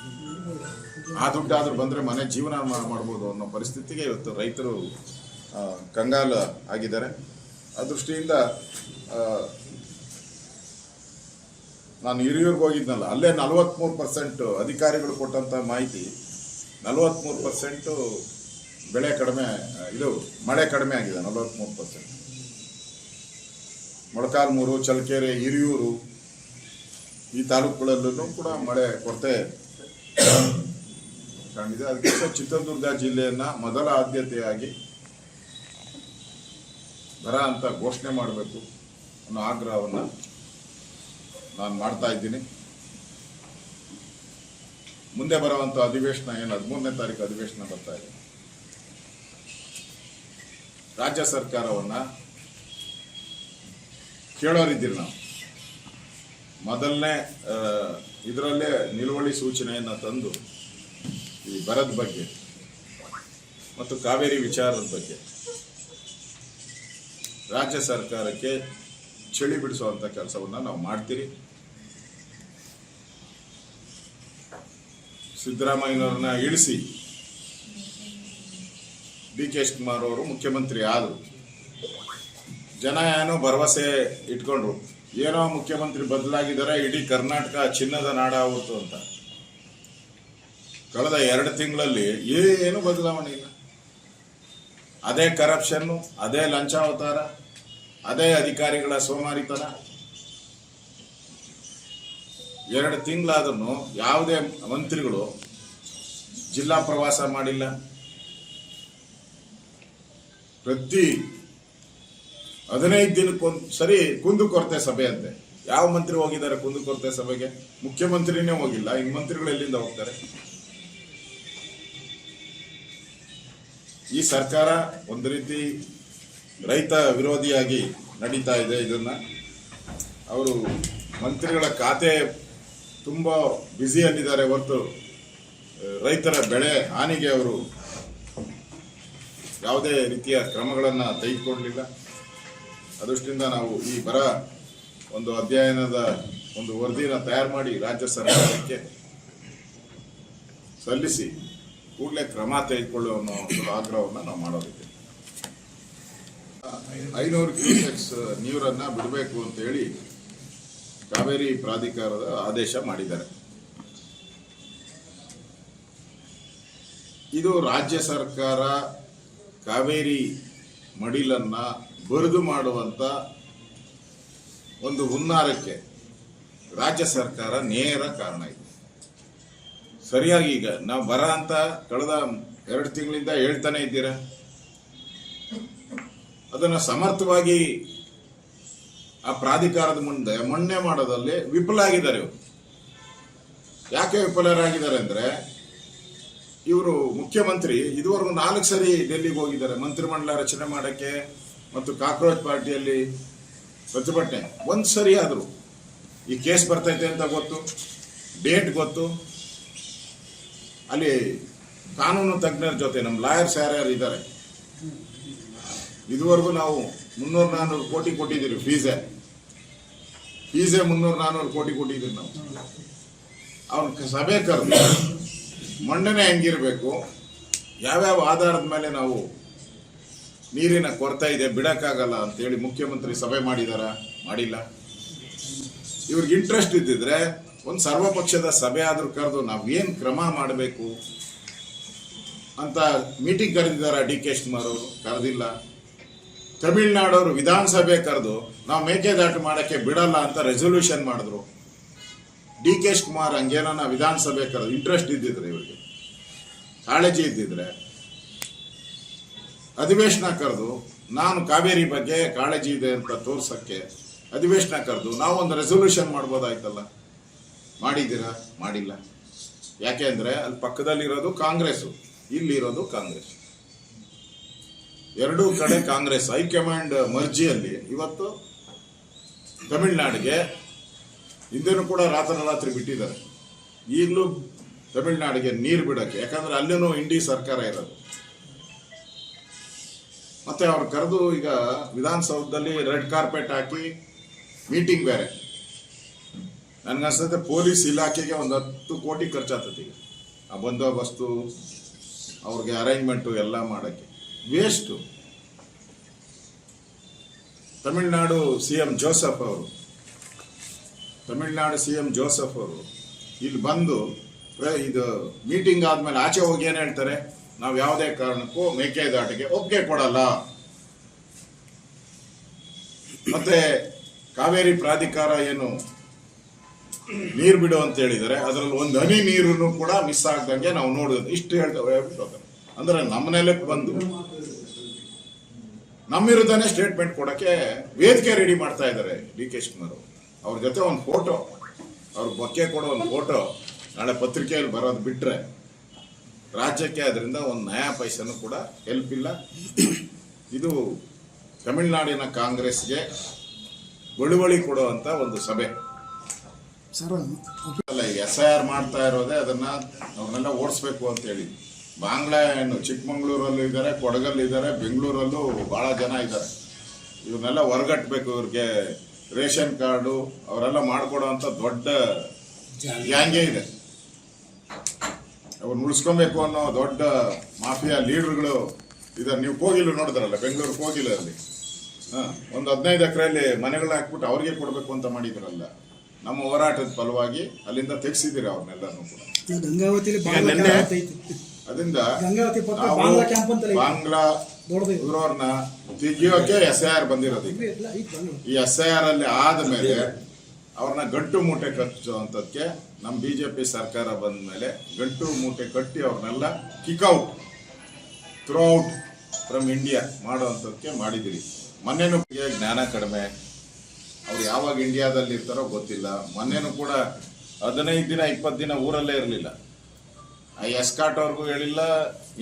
ಆ ದುಡ್ಡಾದ್ರೂ ಬಂದ್ರೆ ಮನೆ ಜೀವನ ಮಾಡ್ಬೋದು ಅನ್ನೋ ಪರಿಸ್ಥಿತಿಗೆ ಇವತ್ತು ರೈತರು ಕಂಗಾಲ ಆಗಿದ್ದಾರೆ. ಆ ದೃಷ್ಟಿಯಿಂದ ನಾನು ಹಿರಿಯೂರ್ಗೆ ಹೋಗಿದ್ನಲ್ಲ, ಅಲ್ಲೇ 43% ಅಧಿಕಾರಿಗಳು ಕೊಟ್ಟಂತ ಮಾಹಿತಿ, 43% ಬೆಳೆ ಕಡಿಮೆ, ಇದು ಮಳೆ ಕಡಿಮೆ ಆಗಿದೆ. 43% ಮೊಳಕಾಲ್ಮೂರು, ಚಳ್ಳಕೆರೆ, ಹಿರಿಯೂರು ಈ ತಾಲೂಕುಗಳಲ್ಲೂ ಕೂಡ ಮಳೆ ಕೊರತೆ ಕಂಡಿದೆ. ಅದಕ್ಕೆ ಚಿತ್ರದುರ್ಗ ಜಿಲ್ಲೆಯನ್ನ ಮೊದಲ ಆದ್ಯತೆಯಾಗಿ ಬರ ಅಂತ ಘೋಷಣೆ ಮಾಡಬೇಕು ಅನ್ನೋ ಆಗ್ರಹವನ್ನು ನಾನು ಮಾಡ್ತಾ ಇದ್ದೀನಿ. ಮುಂದೆ ಬರುವಂತ ಅಧಿವೇಶನ ಏನು 13ನೇ ತಾರೀಕು ಅಧಿವೇಶನ ಬರ್ತಾ ಇದೆ. ರಾಜ್ಯ ಸರ್ಕಾರವನ್ನ ಕೇಳೋರಿದ್ದೀರಿ ನಾವು. ಮೊದಲನೇ ಇದರಲ್ಲೇ ನಿಲುವಳಿ ಸೂಚನೆಯನ್ನು ತಂದು ಈ ಬರದ ಬಗ್ಗೆ ಮತ್ತು ಕಾವೇರಿ ವಿಚಾರದ ಬಗ್ಗೆ ರಾಜ್ಯ ಸರ್ಕಾರಕ್ಕೆ ಚಳಿ ಬಿಡಿಸುವಂಥ ಕೆಲಸವನ್ನು ನಾವು ಮಾಡ್ತೀರಿ. ಸಿದ್ದರಾಮಯ್ಯನವ್ರನ್ನ ಇಳಿಸಿ ಡಿ ಕೆ ಶಿವಕುಮಾರ್ ಅವರು ಮುಖ್ಯಮಂತ್ರಿ ಆದರು. ಜನ ಏನೋ ಭರವಸೆ ಇಟ್ಕೊಂಡ್ರು, ಏನೋ ಮುಖ್ಯಮಂತ್ರಿ ಬದಲಾಗಿದ್ದಾರೆ, ಇಡೀ ಕರ್ನಾಟಕ ಚಿನ್ನದ ನಾಡ ಆಗುತ್ತು ಅಂತ. ಕಳೆದ 2 ತಿಂಗಳಲ್ಲಿ ಏನು ಬದಲಾವಣೆ ಇಲ್ಲ. ಅದೇ ಕರಪ್ಷನ್ನು, ಅದೇ ಲಂಚಾವತಾರ, ಅದೇ ಅಧಿಕಾರಿಗಳ ಸೋಮಾರಿತನ. 2 ತಿಂಗಳಾದ್ರೂ ಯಾವುದೇ ಮಂತ್ರಿಗಳು ಜಿಲ್ಲಾ ಪ್ರವಾಸ ಮಾಡಿಲ್ಲ. ಪ್ರತಿ 15 ದಿನಕ್ಕೊಂದು ಸರಿ ಕುಂದುಕೊರತೆ ಸಭೆ ಅಂತೆ. ಯಾವ ಮಂತ್ರಿ ಹೋಗಿದ್ದಾರೆ ಕುಂದುಕೊರತೆ ಸಭೆಗೆ? ಮುಖ್ಯಮಂತ್ರಿನೇ ಹೋಗಿಲ್ಲ, ಇನ್ನು ಮಂತ್ರಿಗಳು ಎಲ್ಲಿಂದ ಹೋಗ್ತಾರೆ? ಈ ಸರ್ಕಾರ ಒಂದು ರೀತಿ ರೈತ ವಿರೋಧಿಯಾಗಿ ನಡೀತಾ ಇದೆ. ಇದನ್ನ ಅವರು ಮಂತ್ರಿಗಳ ಖಾತೆ ತುಂಬಾ ಬ್ಯುಸಿಯಲ್ಲಿದ್ದಾರೆ ಹೊರತು ರೈತರ ಬೆಳೆ ಹಾನಿಗೆ ಅವರು ಯಾವುದೇ ರೀತಿಯ ಕ್ರಮಗಳನ್ನು ತೆಗೆದುಕೊಳ್ಳಲಿಲ್ಲ. ಅದೃಷ್ಟಿಯಿಂದ ನಾವು ಈ ಬರ ಒಂದು ಅಧ್ಯಯನದ ಒಂದು ವರದಿನ ತಯಾರು ಮಾಡಿ ರಾಜ್ಯ ಸರ್ಕಾರಕ್ಕೆ ಸಲ್ಲಿಸಿ ಕೂಡಲೇ ಕ್ರಮ ತೆಗೆದುಕೊಳ್ಳುವ ಒಂದು ಆಗ್ರಹವನ್ನು ನಾವು ಮಾಡೋದಿದೆ. 500 ಕ್ಯೂಸೆಕ್ಸ್ ನೀರನ್ನು ಬಿಡಬೇಕು ಅಂತ ಹೇಳಿ ಕಾವೇರಿ ಪ್ರಾಧಿಕಾರದ ಆದೇಶ ಮಾಡಿದ್ದಾರೆ. ಇದು ರಾಜ್ಯ ಸರ್ಕಾರ ಕಾವೇರಿ ಮಡಿಲನ್ನ ಬರಿದು ಮಾಡುವಂತ ಒಂದು ಹುನ್ನಾರಕ್ಕೆ ರಾಜ್ಯ ಸರ್ಕಾರ ನೇರ ಕಾರಣ ಇದೆ. ಸರಿಯಾಗಿ ಈಗ ನಾವು ಬರ ಅಂತ ಕಳೆದ 2 ತಿಂಗಳಿಂದ ಹೇಳ್ತಾನೆ ಇದ್ದೀರಾ. ಅದನ್ನ ಸಮರ್ಥವಾಗಿ ಆ ಪ್ರಾಧಿಕಾರದ ಮುಂದೆ ಮಣ್ಣೆ ಮಾಡೋದಲ್ಲಿ ವಿಫಲ ಆಗಿದ್ದಾರೆ ಇವರು. ಯಾಕೆ ವಿಫಲರಾಗಿದ್ದಾರೆ ಅಂದ್ರೆ, ಇವರು ಮುಖ್ಯಮಂತ್ರಿ ಇದುವರೆಗೂ 4 ಸರಿ ಡೆಲ್ಲಿಗೆ ಹೋಗಿದ್ದಾರೆ ಮಂತ್ರಿಮಂಡಲ ರಚನೆ ಮಾಡಕ್ಕೆ ಮತ್ತು ಕಾಕ್ರೋಚ್ ಪಾರ್ಟಿಯಲ್ಲಿ ಪ್ರತಿಭಟನೆ. 1 ಸರಿ ಆದ್ರು ಈ ಕೇಸ್ ಬರ್ತೈತೆ ಅಂತ ಗೊತ್ತು, ಡೇಟ್ ಗೊತ್ತು. ಅಲ್ಲಿ ಕಾನೂನು ತಜ್ಞರ ಜೊತೆ ನಮ್ಮ ಲಾಯರ್ಸ್ ಯಾರ್ಯಾರು ಇದ್ದಾರೆ, ಇದುವರೆಗೂ ನಾವು 300-400 ಕೋಟಿ ಕೊಟ್ಟಿದ್ದೀರಿ. ಫೀಸೇ 300-400 ಕೋಟಿ ಕೊಟ್ಟಿದ್ದೀರಿ ನಾವು. ಅವ್ರ ಸಭೆ ಕರೆದು ಮಂಡನೆ ಹೆಂಗಿರ್ಬೇಕು, ಯಾವ್ಯಾವ ಆಧಾರದ ಮೇಲೆ ನಾವು ನೀರಿನ ಕೊರತೆ ಇದೆ ಬಿಡಕ್ಕಾಗಲ್ಲ ಅಂತೇಳಿ ಮುಖ್ಯಮಂತ್ರಿ ಸಭೆ ಮಾಡಿಲ್ಲ. ಇವ್ರಿಗೆ ಇಂಟ್ರೆಸ್ಟ್ ಇದ್ದಿದ್ರೆ ಒಂದು ಸರ್ವಪಕ್ಷದ ಸಭೆ ಆದ್ರೂ ಕರೆದು ನಾವೇನ್ ಕ್ರಮ ಮಾಡಬೇಕು ಅಂತ ಮೀಟಿಂಗ್ ಕರೆದಿದ್ದಾರೆ. ಡಿ ಕೆ ಶಿವಕುಮಾರ್ ಅವರು ಕರೆದಿಲ್ಲ. ತಮಿಳ್ನಾಡವರು ವಿಧಾನಸಭೆ ಕರೆದು ನಾವು ಮೇಕೆದಾಟು ಮಾಡಕ್ಕೆ ಬಿಡಲ್ಲ ಅಂತ ರೆಸೊಲ್ಯೂಷನ್ ಮಾಡಿದ್ರು. ಡಿ ಕೆ ಶಿವಕುಮಾರ್ ಹಂಗೇನ ವಿಧಾನಸಭೆ ಕರೆದು ಇಂಟ್ರೆಸ್ಟ್ ಇದ್ದಿದ್ರೆ, ಇವರಿಗೆ ಕಾಳಜಿ ಇದ್ದಿದ್ರೆ ಅಧಿವೇಶನ ಕರೆದು ನಾನು ಕಾವೇರಿ ಬಗ್ಗೆ ಕಾಳಜಿ ಇದೆ ಅಂತ ತೋರ್ಸಕ್ಕೆ ಅಧಿವೇಶನ ಕರೆದು ನಾವೊಂದು ರೆಸೊಲ್ಯೂಷನ್ ಮಾಡ್ಬೋದಾಯ್ತಲ್ಲ. ಮಾಡಿದ್ದೀರಾ? ಮಾಡಿಲ್ಲ. ಯಾಕೆ ಅಂದ್ರೆ ಅಲ್ಲಿ ಪಕ್ಕದಲ್ಲಿರೋದು ಕಾಂಗ್ರೆಸ್, ಇಲ್ಲಿರೋದು ಕಾಂಗ್ರೆಸ್. 2 ಕಡೆ ಕಾಂಗ್ರೆಸ್ ಹೈಕಮಾಂಡ್ ಮರ್ಜಿಯಲ್ಲಿ ಇವತ್ತು ತಮಿಳ್ನಾಡಿಗೆ ಹಿಂದೆನೂ ಕೂಡ ರಾತ್ರಿ ಬಿಟ್ಟಿದ್ದಾರೆ. ಈಗಲೂ ತಮಿಳ್ನಾಡಿಗೆ ನೀರು ಬಿಡಕ್ಕೆ, ಯಾಕಂದ್ರೆ ಅಲ್ಲಿನೂ ಇಂಡಿ ಸರ್ಕಾರ ಇರೋದು. ಮತ್ತೆ ಅವ್ರು ಕರೆದು ಈಗ ವಿಧಾನಸೌಧದಲ್ಲಿ ರೆಡ್ ಕಾರ್ಪೆಟ್ ಹಾಕಿ ಮೀಟಿಂಗ್ ಬೇರೆ. ನನ್ಗನ್ಸುತ್ತೆ ಪೊಲೀಸ್ ಇಲಾಖೆಗೆ ಒಂದು 10 ಕೋಟಿ ಖರ್ಚಾಗ್ತದೆ ಈಗ ಆ ಬಂದೋಬಸ್ತು, ಅವ್ರಿಗೆ ಅರೇಂಜ್ಮೆಂಟು ಎಲ್ಲ ಮಾಡಕ್ಕೆ. Waste. Tamil Nadu C M Joseph ಅವರು ಇಲ್ಲಿ ಬಂದು ಇದು ಮೀಟಿಂಗ್ ಆದ್ಮೇಲೆ ಆಚೆ ಹೋಗಿ ಏನ್ ಹೇಳ್ತಾರೆ, ನಾವು ಯಾವುದೇ ಕಾರಣಕ್ಕೂ ಮೇಕೆದಾಟಿಗೆ ಒಪ್ಪಿಗೆ ಕೊಡಲ್ಲ. ಮತ್ತೆ ಕಾವೇರಿ ಪ್ರಾಧಿಕಾರ ಏನು ನೀರು ಬಿಡು ಅಂತ ಹೇಳಿದರೆ ಅದರಲ್ಲಿ 1 ಹನಿ ನೀರನ್ನು ಕೂಡ ಮಿಸ್ ಆಗ್ದಂಗೆ ನಾವು ನೋಡೋದು. ಇಷ್ಟು ಹೇಳ್ತೇವೆ. ಅಂದ್ರೆ ನಮ್ಮ ನೆಲಕ್ಕೆ ಬಂದು ನಮ್ಮ ವಿರುದ್ಧನೇ ಸ್ಟೇಟ್ಮೆಂಟ್ ಕೊಡಕ್ಕೆ ವೇದಿಕೆ ರೆಡಿ ಮಾಡ್ತಾ ಇದ್ದಾರೆ ಡಿ ಕೆ ಶಿವಕುಮಾರ್. ಅವ್ರ ಜೊತೆ ಒಂದು ಫೋಟೋ, ಅವ್ರ ಬೊಕ್ಕೆ ಕೊಡೋ ಒಂದು ಫೋಟೋ ನಾಳೆ ಪತ್ರಿಕೆಯಲ್ಲಿ ಬರೋದು ಬಿಟ್ರೆ ರಾಜ್ಯಕ್ಕೆ ಅದರಿಂದ ಒಂದು ನಯಾ ಪೈಸೆನೂ ಕೂಡ ಹೆಲ್ಪ್ ಇಲ್ಲ. ಇದು ತಮಿಳುನಾಡಿನ ಕಾಂಗ್ರೆಸ್ಗೆ ಬಳುವಳಿ ಕೊಡುವಂತ ಒಂದು ಸಭೆ. ಅಲ್ಲ, ಈಗ SIR ಮಾಡ್ತಾ ಇರೋದೇ ಅದನ್ನ ಅವ್ರನ್ನೆಲ್ಲ ಓಡಿಸ್ಬೇಕು ಅಂತ ಹೇಳಿ. ಬಾಂಗ್ಲಾ ಏನು ಚಿಕ್ಕಮಂಗ್ಳೂರಲ್ಲೂ ಇದ್ದಾರೆ, ಕೊಡಗಲ್ಲಿದ್ದಾರೆ, ಬೆಂಗಳೂರಲ್ಲೂ ಬಹಳ ಜನ ಇದ್ದಾರೆ. ಇವನ್ನೆಲ್ಲ ಹೊರಗಟ್ಟಬೇಕು. ಇವ್ರಿಗೆ ರೇಷನ್ ಕಾರ್ಡು ಅವರೆಲ್ಲ ಮಾಡ್ಕೊಡೋ ಅಂತ ದೊಡ್ಡ ಗ್ಯಾಂಗೇ ಇದೆ. ಅವ್ರನ್ನ ಉಳಿಸ್ಕೊಬೇಕು ಅನ್ನೋ ದೊಡ್ಡ ಮಾಫಿಯಾ ಲೀಡರ್ಗಳು ಇದಾರೆ. ನೀವು ಕೋಗಿಲು ನೋಡಿದ್ರಲ್ಲ, ಬೆಂಗಳೂರು ಕೋಗಿಲು ಅಲ್ಲಿ ಒಂದು 15 ಎಕರೆಯಲ್ಲಿ ಮನೆಗಳನ್ನ ಹಾಕ್ಬಿಟ್ಟು ಅವ್ರಿಗೆ ಕೊಡಬೇಕು ಅಂತ ಮಾಡಿದ್ರಲ್ಲ. ನಮ್ಮ ಹೋರಾಟದ ಫಲವಾಗಿ ಅಲ್ಲಿಂದ ತೆಗೆಸಿದ್ದೀರಿ ಅವ್ರನ್ನೆಲ್ಲರೂ ಕೂಡ. ನಿನ್ನೆ ಅದರಿಂದ ಬಾಂಗ್ಲಾ ಇರೋರ್ನ ತೆಗಿಯೋಕೆ SIR ಬಂದಿರೋದು. ಈ SIR ಅಲ್ಲಿ ಆದ್ಮೇಲೆ ಅವ್ರನ್ನ ಗಂಟು ಮೂಟೆ ಕಟ್ಟುವಂಥದ್ದಕ್ಕೆ ನಮ್ಮ BJP ಸರ್ಕಾರ ಬಂದ ಮೇಲೆ ಗಂಟು ಮೂಟೆ ಕಟ್ಟಿ ಅವ್ರನ್ನೆಲ್ಲ ಕಿಕ್ಔಟ್ ಥ್ರೂಔಟ್ ಫ್ರಮ್ ಇಂಡಿಯಾ ಮಾಡುವಂಥದ್ದಕ್ಕೆ ಮಾಡಿದಿರಿ. ಮೊನ್ನೆನೂ ಜ್ಞಾನ ಕಡಿಮೆ, ಅವ್ರು ಯಾವಾಗ ಇಂಡಿಯಾದಲ್ಲಿ ಇರ್ತಾರೋ ಗೊತ್ತಿಲ್ಲ. ಮೊನ್ನೆನೂ ಕೂಡ 15 ದಿನ 20 ದಿನ ಊರಲ್ಲೇ ಇರಲಿಲ್ಲ. ಆ ಎಸ್ಕಾಟ್ ಅವ್ರಿಗೂ ಹೇಳಿಲ್ಲ,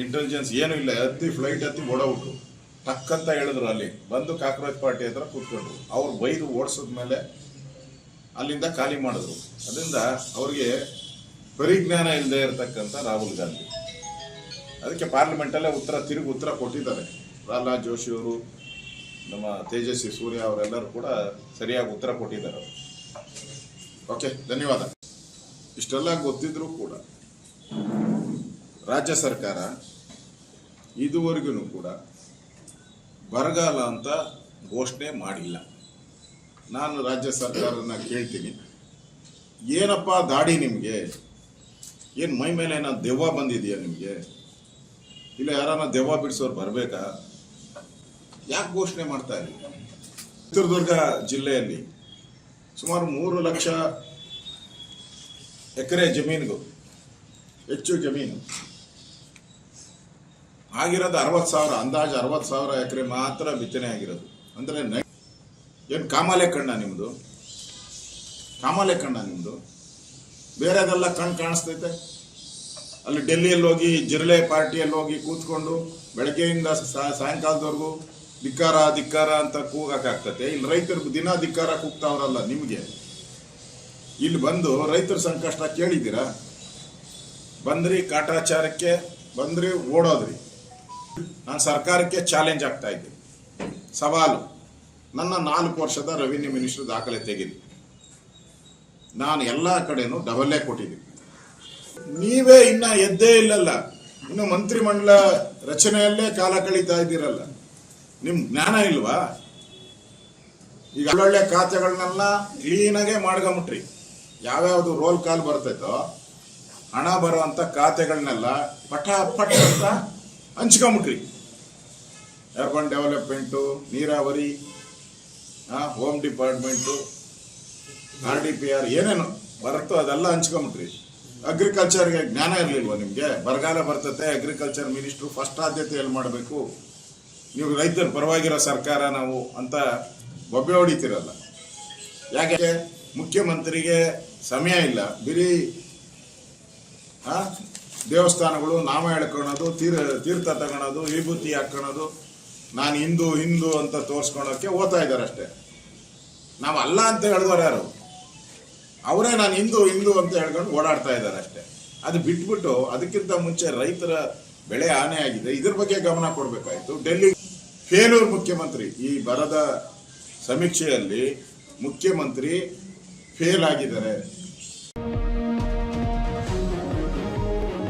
ಇಂಟೆಲಿಜೆನ್ಸ್ ಏನೂ ಇಲ್ಲ. ಫ್ಲೈಟ್ ಹತ್ತಿ ಓಡೋಗ್ಬಿಟ್ರು, ಟಕ್ ಅಂತ ಹೇಳಿದ್ರು. ಅಲ್ಲಿ ಬಂದು ಕಾಕ್ರೋಚ್ ಪಾರ್ಟಿ ಹತ್ರ ಕೂತ್ಕೊಂಡ್ರು. ಅವ್ರು ಬೈದು ಓಡಿಸಿದ್ಮೇಲೆ ಅಲ್ಲಿಂದ ಖಾಲಿ ಮಾಡಿದ್ರು. ಅದರಿಂದ ಅವ್ರಿಗೆ ಪರಿಜ್ಞಾನ ಇಲ್ಲದೆ ಇರತಕ್ಕಂಥ ರಾಹುಲ್ ಗಾಂಧಿ. ಅದಕ್ಕೆ ಪಾರ್ಲಿಮೆಂಟಲ್ಲೇ ಉತ್ತರ ಕೊಟ್ಟಿದ್ದಾರೆ. ಪ್ರಹ್ಲಾದ್ ಜೋಶಿ ಅವರು, ನಮ್ಮ ತೇಜಸ್ವಿ ಸೂರ್ಯ ಅವರೆಲ್ಲರೂ ಕೂಡ ಸರಿಯಾಗಿ ಉತ್ತರ ಕೊಟ್ಟಿದ್ದಾರೆ. ಓಕೆ, ಧನ್ಯವಾದ. ಇಷ್ಟೆಲ್ಲ ಗೊತ್ತಿದ್ರೂ ಕೂಡ ರಾಜ್ಯ ಸರ್ಕಾರ ಇದುವರೆಗೂ ಕೂಡ ಬರಗಾಲ ಅಂತ ಘೋಷಣೆ ಮಾಡಿಲ್ಲ. ನಾನು ರಾಜ್ಯ ಸರ್ಕಾರನ ಕೇಳ್ತೀನಿ, ಏನಪ್ಪ ದಾಡಿ ನಿಮಗೆ? ಏನು ಮೈ ಮೇಲೆ ಏನೋ ದೆವ್ವ ಬಂದಿದೆಯಾ ನಿಮಗೆ? ಇಲ್ಲ ಯಾರನ್ನ ದೆವ್ವ ಬಿಡಿಸೋರು ಬರಬೇಕಾ? ಯಾಕೆ ಘೋಷಣೆ ಮಾಡ್ತಾ ಇಲ್ಲ? ಚಿತ್ರದುರ್ಗ ಜಿಲ್ಲೆಯಲ್ಲಿ ಸುಮಾರು 3 ಲಕ್ಷ ಎಕರೆ ಜಮೀನಿಗೂ ಹೆಚ್ಚು ಜಮೀನು ಆಗಿರೋದು 60,000, ಅಂದಾಜು 60,000 ಎಕರೆ ಮಾತ್ರ ಬಿತ್ತನೆ ಆಗಿರೋದು. ಅಂದರೆ ಏನು ಕಾಮಾಲೆ ಕಣ್ಣ ನಿಮ್ಮದು? ಕಾಮಾಲೆ ಕಣ್ಣ ನಿಮ್ಮದು? ಬೇರೆದೆಲ್ಲ ಕಣ್ಣು ಕಾಣಿಸ್ತೈತೆ. ಅಲ್ಲಿ ಡೆಲ್ಲಿಯಲ್ಲಿ ಹೋಗಿ ಜಿರ್ಲೆ ಪಾರ್ಟಿಯಲ್ಲಿ ಹೋಗಿ ಕೂತ್ಕೊಂಡು ಬೆಳಗ್ಗೆಯಿಂದ ಸಾಯಂಕಾಲದವರೆಗೂ ಧಿಕ್ಕಾರ ಧಿಕ್ಕಾರ ಅಂತ ಕೂಗಾಕಾಗ್ತತೆ. ಇಲ್ಲಿ ರೈತರು ದಿನ ಧಿಕ್ಕಾರ ಕೂಗ್ತಾವ್ರಲ್ಲ ನಿಮಗೆ. ಇಲ್ಲಿ ಬಂದು ರೈತರ ಸಂಕಷ್ಟ ಕೇಳಿದ್ದೀರಾ? ಬಂದ್ರಿ ಕಾಟಾಚಾರಕ್ಕೆ, ಬಂದ್ರಿ ಓಡೋದ್ರಿ. ನಾನು ಸರ್ಕಾರಕ್ಕೆ ಚಾಲೆಂಜ್ ಆಗ್ತಾ ಇದ್ದೀನಿ, ಸವಾಲು. ನನ್ನ 4 ವರ್ಷದ ರೆವಿನ್ಯೂ ಮಿನಿಸ್ಟರ್ ದಾಖಲೆ ತೆಗೆದು ನಾನು ಎಲ್ಲ ಕಡೆನೂ ಡಬಲ್ಲೇ ಕೊಟ್ಟಿದ್ದೀನಿ. ನೀವೇ ಇನ್ನ ಎದ್ದೇ ಇಲ್ಲಲ್ಲ, ಇನ್ನು ಮಂತ್ರಿಮಂಡಲ ರಚನೆಯಲ್ಲೇ ಕಾಲ ಕಳೀತಾ ಇದ್ದೀರಲ್ಲ. ನಿಮ್ ಜ್ಞಾನ ಇಲ್ವಾ? ಈಗ ಒಳ್ಳೊಳ್ಳೆ ಖಾತೆಗಳನ್ನೆಲ್ಲ ಕ್ಲೀನಾಗೆ ಮಾಡ್ಕೊಂಬಿಟ್ರಿ. ಯಾವ್ಯಾವ್ದು ರೋಲ್ ಕಾಲ್ ಬರ್ತೈತೋ ಹಣ ಬರುವಂತ ಖಾತೆಗಳನ್ನೆಲ್ಲ ಪಟ ಪಟ ಅಂತ ಹಂಚ್ಕೊಂಬಿಟ್ರಿ. ಅರ್ಬನ್ ಡೆವಲಪ್ಮೆಂಟು, ನೀರಾವರಿ, ಹೋಮ್ ಡಿಪಾರ್ಟ್ಮೆಂಟು, RDPR ಏನೇನು ಬರುತ್ತೋ ಅದೆಲ್ಲ ಹಂಚ್ಕೊಂಬಿಟ್ರಿ. ಅಗ್ರಿಕಲ್ಚರ್ಗೆ ಜ್ಞಾನ ಇರಲಿಲ್ವ ನಿಮಗೆ? ಬರಗಾಲ ಬರ್ತತೆ, ಅಗ್ರಿಕಲ್ಚರ್ ಮಿನಿಸ್ಟ್ರು ಫಸ್ಟ್ ಆದ್ಯತೆಯಲ್ಲಿ ಮಾಡಬೇಕು, ನೀವು ರೈತರ ಪರವಾಗಿರೋ ಸರ್ಕಾರ ನಾವು ಅಂತ ಬೊಬ್ಬೆ ಹೊಡಿತೀರಲ್ಲ. ಯಾಕೆ? ಮುಖ್ಯಮಂತ್ರಿಗೆ ಸಮಯ ಇಲ್ಲ. ಬಿರಿ ದೇವಸ್ಥಾನಗಳು ನಾಮ ಹೇಳ್ಕೊಳೋದು, ತೀರ್ಥ ತಗೊಳೋದು, ವಿಭೂತಿ ಹಾಕೊಳ್ಳೋದು, ನಾನು ಹಿಂದೂ ಅಂತ ತೋರಿಸ್ಕೊಳೋಕ್ಕೆ ಓದ್ತಾ ಇದ್ದಾರೆ ಅಷ್ಟೇ. ನಾವು ಅಲ್ಲ ಅಂತ ಹೇಳಿದವರು ಯಾರು? ಅವರೇ ನಾನು ಹಿಂದೂ ಅಂತ ಹೇಳ್ಕೊಂಡು ಓಡಾಡ್ತಾ ಇದ್ದಾರೆ ಅಷ್ಟೇ. ಅದು ಬಿಟ್ಬಿಟ್ಟು ಅದಕ್ಕಿಂತ ಮುಂಚೆ ರೈತರ ಬೆಳೆ ಹಾನಿ ಆಗಿದೆ, ಇದ್ರ ಬಗ್ಗೆ ಗಮನ ಕೊಡಬೇಕಾಯ್ತು. ಡೆಲ್ಲಿ ಫೇಲ್ಯೂರ್ ಮುಖ್ಯಮಂತ್ರಿ. ಈ ಬರದ ಸಮೀಕ್ಷೆಯಲ್ಲಿ ಮುಖ್ಯಮಂತ್ರಿ ಫೇಲ್ ಆಗಿದ್ದಾರೆ.